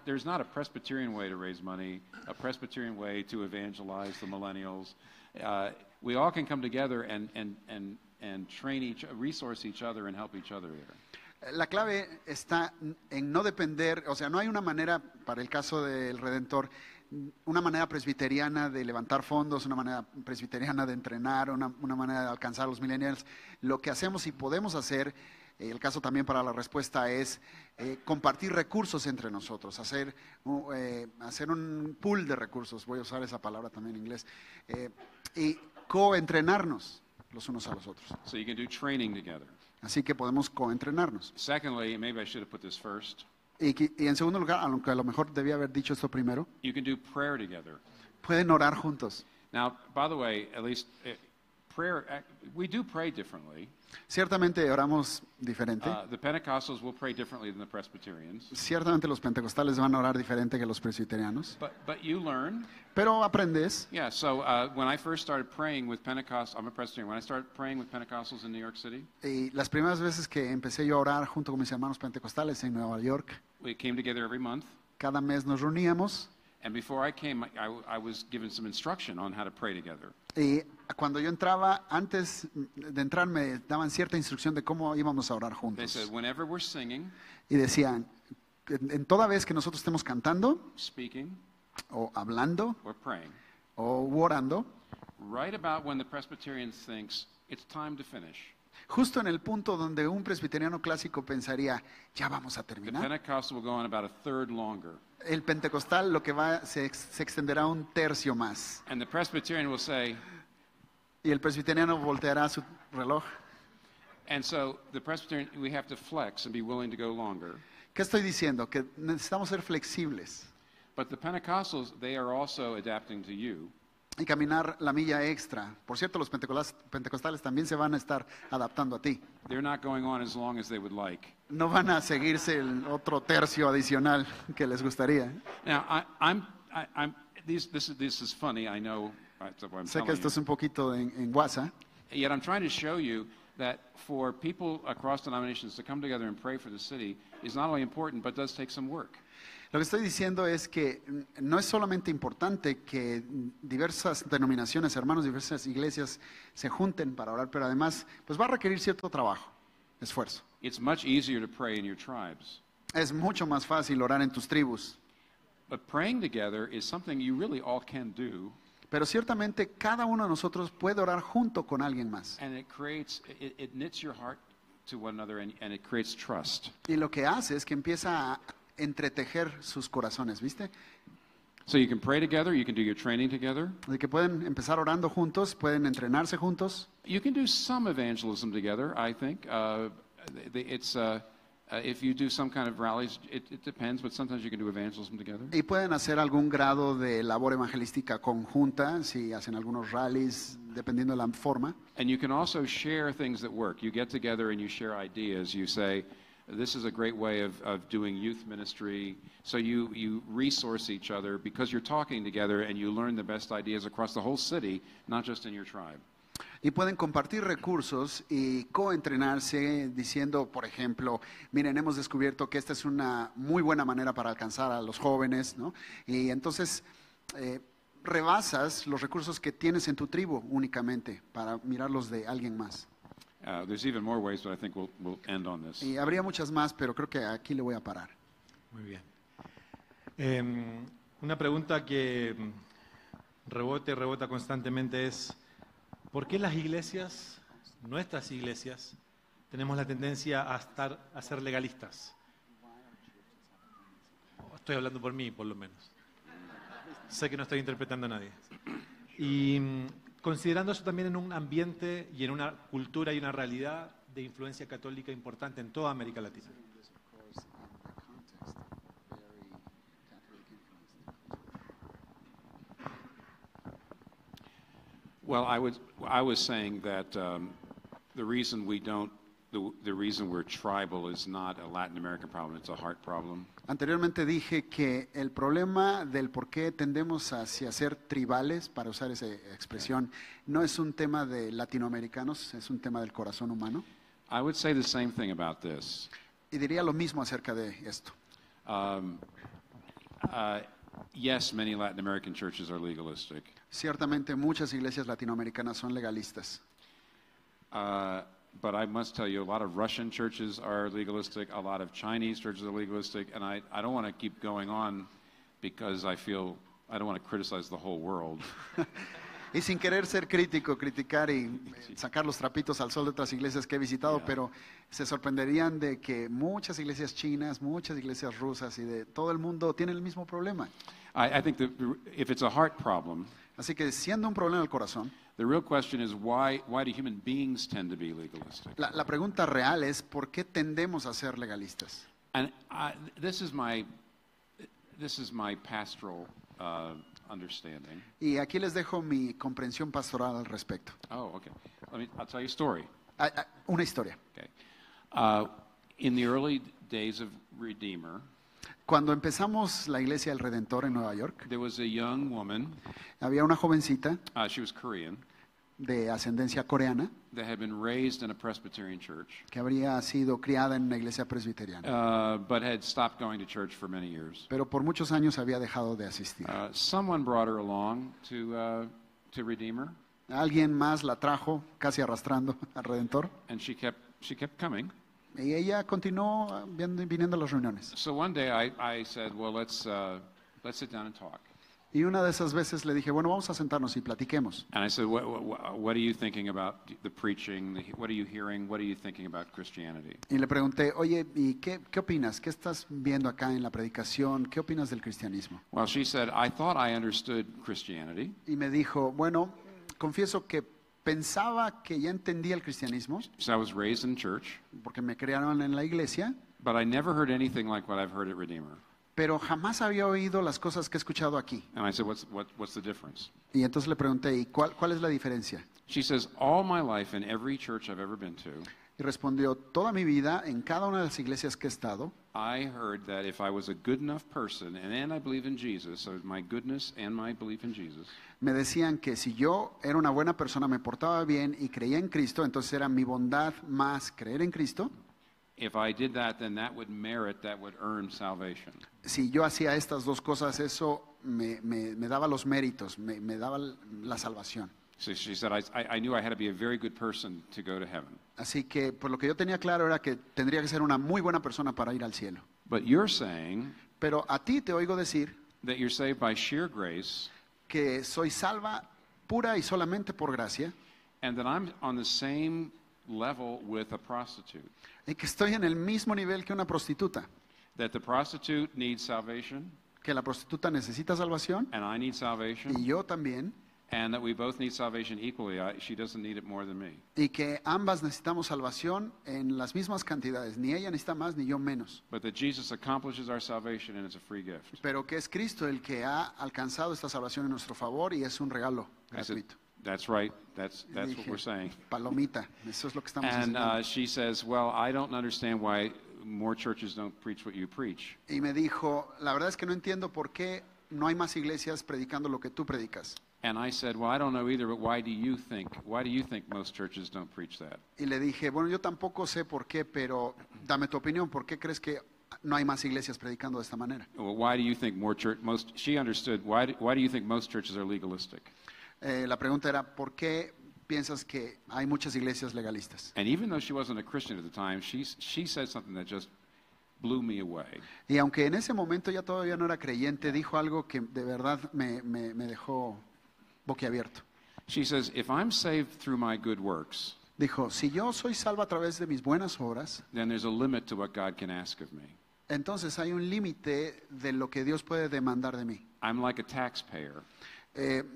There's not a Presbyterian way to raise money, a Presbyterian way to evangelize the millennials. We all can come together and train resource each other and help each other there. La clave está en no depender, o sea, no hay una manera, para el caso del Redentor, una manera presbiteriana de levantar fondos, una manera presbiteriana de entrenar, una manera de alcanzar a los millennials. Lo que hacemos y podemos hacer, el caso también para la respuesta es compartir recursos entre nosotros, hacer un pool de recursos, voy a usar esa palabra también en inglés, y coentrenarnos los unos a los otros. So you can do training together. Así que podemos coentrenarnos. Secondly, maybe I should have put this first. Y en segundo lugar, aunque a lo mejor debía haber dicho esto primero, You can do prayer together. pueden orar juntos. Now, by the way, at least prayer, we do pray differently. Ciertamente oramos diferente. The Pentecostals will pray differently than the Presbyterians. Ciertamente los pentecostales van a orar diferente que los presbiterianos. But you learn. Pero aprendes. Yeah, so when I first started praying with I'm a Presbyterian, when I started praying with Pentecostals in New York City, Y las primeras veces que empecé yo a orar junto con mis hermanos pentecostales en Nueva York, we came together every month. cada mes nos reuníamos. And before I came, I was given some instruction on how to pray together. Y cuando yo entraba, antes de entrar me daban cierta instrucción de cómo íbamos a orar They juntos. said, whenever we're singing, Y decían, en toda vez que nosotros estemos cantando, speaking, o hablando, or praying, o orando, right about when the Presbyterian thinks it's time to finish, justo en el punto donde un presbiteriano clásico pensaría, ya vamos a the terminar, Pentecostal will go on about a third longer. el pentecostal lo que va se extenderá un tercio más. And the Presbyterian will say, Y el presbiteriano volteará su reloj. and so the Presbyterian, we have to flex and be willing to go longer. ¿Qué estoy diciendo? Que necesitamos ser flexibles But the Pentecostals, they are also adapting to you. y caminar la milla extra. Por cierto, los pentecostales también se van a estar adaptando a ti. They're not going on as long as they would like. No van a seguirse el otro tercio adicional que les gustaría. Now, this is funny, I know. That's what I'm Sé que telling esto you. es un poquito en guasa, Yet I'm trying to show you that for people across denominations to come together and pray for the city is not only important, but does take some work. Lo que estoy diciendo es que no es solamente importante que diversas denominaciones, hermanos, diversas iglesias se junten para orar, pero además pues va a requerir cierto trabajo, esfuerzo. It's much easier to pray in your tribes. Es mucho más fácil orar en tus tribus, But praying together is something you really all can do, pero ciertamente cada uno de nosotros puede orar junto con alguien más. and it knits your heart to one another, and it creates trust. Y lo que hace es que empieza a entretejer sus corazones, ¿viste? So you can pray together, you can do your training together, De que pueden empezar orando juntos, pueden entrenarse juntos. you can do some evangelism together, I think. If you do some kind of rallies, it depends, but sometimes you can do evangelism together. Y pueden hacer algún grado de labor evangelística conjunta, si hacen algunos rallies, dependiendo de la forma. And you can also share things that work. You get together and you share ideas. You say, this is a great way of doing youth ministry. So you resource each other because you're talking together and you learn the best ideas across the whole city, not just in your tribe. Y pueden compartir recursos y coentrenarse diciendo, por ejemplo, miren, hemos descubierto que esta es una muy buena manera para alcanzar a los jóvenes, ¿no? Y entonces rebasas los recursos que tienes en tu tribu únicamente para mirarlos de alguien más. There's even more ways, but I think we'll end on this. Y habría muchas más, pero creo que aquí le voy a parar. Muy bien. Una pregunta que rebota constantemente es, ¿por qué las iglesias, nuestras iglesias, tenemos la tendencia a ser legalistas? Estoy hablando por mí, por lo menos. Sé que no estoy interpretando a nadie. Y considerando eso también en un ambiente y en una cultura y una realidad de influencia católica importante en toda América Latina. Well, I was saying that the reason we're tribal is not a Latin American problem; it's a heart problem. Anteriormente dije que el problema del por qué tendemos hacia ser tribales, para usar esa expresión, no es un tema de latinoamericanos, es un tema del corazón humano. I would say the same thing about this. Y diría lo mismo acerca de esto. Yes, many Latin American churches are legalistic. Ciertamente muchas iglesias latinoamericanas son legalistas. But I must tell you, a lot of Russian churches are legalistic, a lot of Chinese churches are legalistic, and I don't want to keep going on because I don't want to criticize the whole world. Y sin querer ser crítico, criticar y sacar los trapitos al sol de otras iglesias que he visitado, pero se sorprenderían de que muchas iglesias chinas, muchas iglesias rusas y de todo el mundo tienen el mismo problema. I think that if it's a heart problem, Así que siendo un problema del corazón, the real question is why do human beings tend to be legalistic? la pregunta real es ¿por qué tendemos a ser legalistas? And this is my pastoral understanding. Y aquí les dejo mi comprensión pastoral al respecto. Oh, okay. I'll tell you a story. Una historia. Okay. In the early days of Redeemer, Cuando empezamos la Iglesia del Redentor en Nueva York, there was a young woman, había una jovencita she was Korean, de ascendencia coreana that had been raised in a Presbyterian church, que habría sido criada en una iglesia presbiteriana, but had stopped going to church for many years. pero por muchos años había dejado de asistir. Someone brought her along to Redeemer, Alguien más la trajo casi arrastrando al Redentor and she kept coming. y ella continuó viniendo a las reuniones. So one day I said, well, let's sit down and talk. Y una de esas veces le dije, bueno, vamos a sentarnos y platiquemos. And I said, what are you thinking about the preaching? What are you hearing? What are you thinking about Christianity? Y le pregunté, oye, ¿y qué opinas? ¿Qué estás viendo acá en la predicación? ¿Qué opinas del cristianismo? Well, she said, I thought I understood Christianity. Y me dijo, bueno, confieso que pensaba que ya entendía el cristianismo, So I was raised in church, porque me criaron en la iglesia, but I never heard anything like what I've heard at Redeemer. pero jamás había oído las cosas que he escuchado aquí. And I said, what's the difference? Y entonces le pregunté, ¿y cuál es la diferencia? She says, all my life in every church I've ever been to, Y respondió, toda mi vida, en cada una de las iglesias que he estado, I heard that if I was a good enough person, and then I believe in Jesus, so my goodness and my belief in Jesus, me decían que si yo era una buena persona, me portaba bien y creía en Cristo, entonces era mi bondad más creer en Cristo. if I did that, then that would earn salvation. Si yo hacía estas dos cosas, eso me daba los méritos, me daba la salvación. So she said, I knew I had to be a very good person to go to heaven. Así que por lo que yo tenía claro era que tendría que ser una muy buena persona para ir al cielo. But you're saying Pero a ti te oigo decir that you're saved by sheer grace, que soy salva pura y solamente por gracia, and that I'm on the same level with a prostitute. y que estoy en el mismo nivel que una prostituta, That the prostitute needs salvation, que la prostituta necesita salvación and I need salvation, y yo también, and that we both need salvation equally. She doesn't need it more than me. y que ambas necesitamos salvación en las mismas cantidades. Ni ella necesita más, ni yo menos. But that Jesus accomplishes our salvation and it's a free gift. Pero que es Cristo el que ha alcanzado esta salvación en nuestro favor y es un regalo I said, gratuito. that's right. That's Y what dije, we're saying. palomita, eso es lo que estamos And enseñando. she says, well, I don't understand why more churches don't preach what you preach. Y me dijo, la verdad es que no entiendo por qué no hay más iglesias predicando lo que tú predicas. And I said, well, I don't know either, but why do you think most churches don't preach that? Y le dije, bueno, yo tampoco sé por qué, pero dame tu opinión, ¿por qué crees que no hay más iglesias predicando de esta manera? Well, why do you think she understood, why do you think most churches are legalistic? La pregunta era, ¿por qué piensas que hay muchas iglesias legalistas? And even though she wasn't a Christian at the time, she said something that just blew me away. Y aunque en ese momento ya todavía no era creyente, dijo algo que de verdad me dejó boquiabierto. She says, if I'm saved through my good works, Dijo, si yo soy salvo a través de mis buenas obras, then there's a limit to what God can ask of me. entonces hay un límite de lo que Dios puede demandar de mí. I'm like a taxpayer.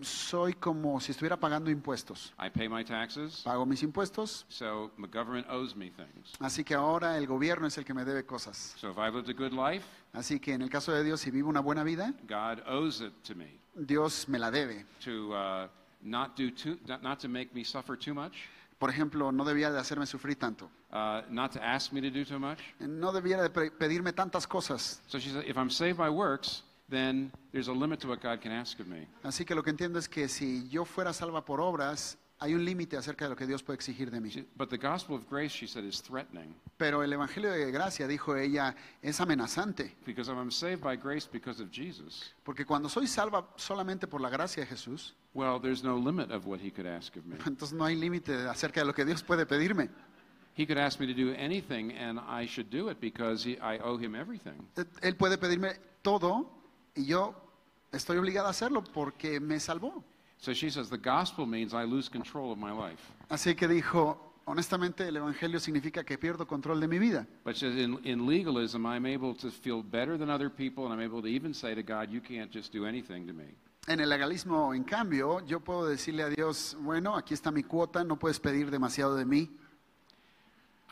Soy como si estuviera pagando impuestos. I pay my taxes, Pago mis impuestos, so the government owes me things. así que ahora el gobierno es el que me debe cosas. So if I've lived a good life, Así que en el caso de Dios, si vivo una buena vida, God owes it to me Dios me la debe. to not to make me suffer too much, Por ejemplo, no debía de hacerme sufrir tanto. not to ask me to do too much. No debiera de pedirme tantas cosas. So she said, if I'm saved by works, then there's a limit to what God can ask of me. Así que lo que entiendo es que si yo fuera salva por obras, hay un límite acerca de lo que Dios puede exigir de mí. But the gospel of grace, she said, is threatening. Pero el Evangelio de Gracia, dijo ella, es amenazante. Because if I'm saved by grace because of Jesus, Porque cuando soy salva solamente por la gracia de Jesús, well, there's no limit of what he could ask of me. entonces no hay límite acerca de lo que Dios puede pedirme. He could ask me to do anything, and I should do it because I owe him everything. Él puede pedirme todo y yo estoy obligado a hacerlo porque me salvó. So she says, the gospel means I lose control of my life. Así que dijo, honestamente el Evangelio significa que pierdo control de mi vida. But she says, in legalism, I'm able to feel better than other people, and I'm able to even say to God, you can't just do anything to me. En el legalismo, en cambio, yo puedo decirle a Dios, bueno, aquí está mi cuota, no puedes pedir demasiado de mí.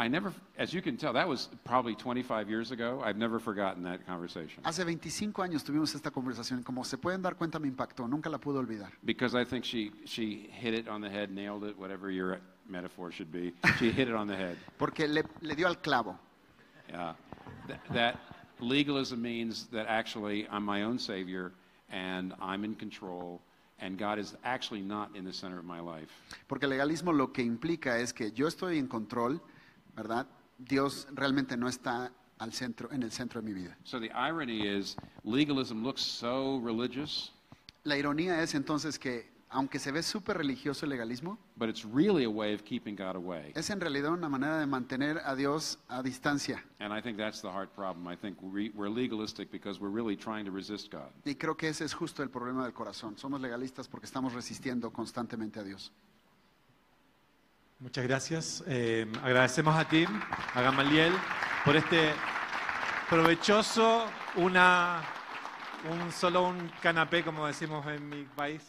I never, as you can tell, that was probably 25 years ago. I've never forgotten that conversation. Hace 25 años tuvimos esta conversación, como se pueden dar cuenta me impactó, nunca la pude olvidar. Because I think she hit it on the head, nailed it, whatever your metaphor should be. She hit it on the head. Porque le dio al clavo. That legalism means that actually I'm my own savior and I'm in control and God is actually not in the center of my life. Porque el legalismo lo que implica es que yo estoy en control, ¿verdad? Dios realmente no está al centro, en el centro de mi vida. So the irony is legalism looks so religious, La ironía es entonces que, aunque se ve súper religioso el legalismo, but it's really a way of keeping God away. es en realidad una manera de mantener a Dios a distancia. And I think that's the hard problem. I think we're legalistic because we're really trying to resist God. Y creo que ese es justo el problema del corazón. Somos legalistas porque estamos resistiendo constantemente a Dios. Muchas gracias. Agradecemos a Tim, a Gamaliel, por este provechoso, solo un canapé, como decimos en mi país,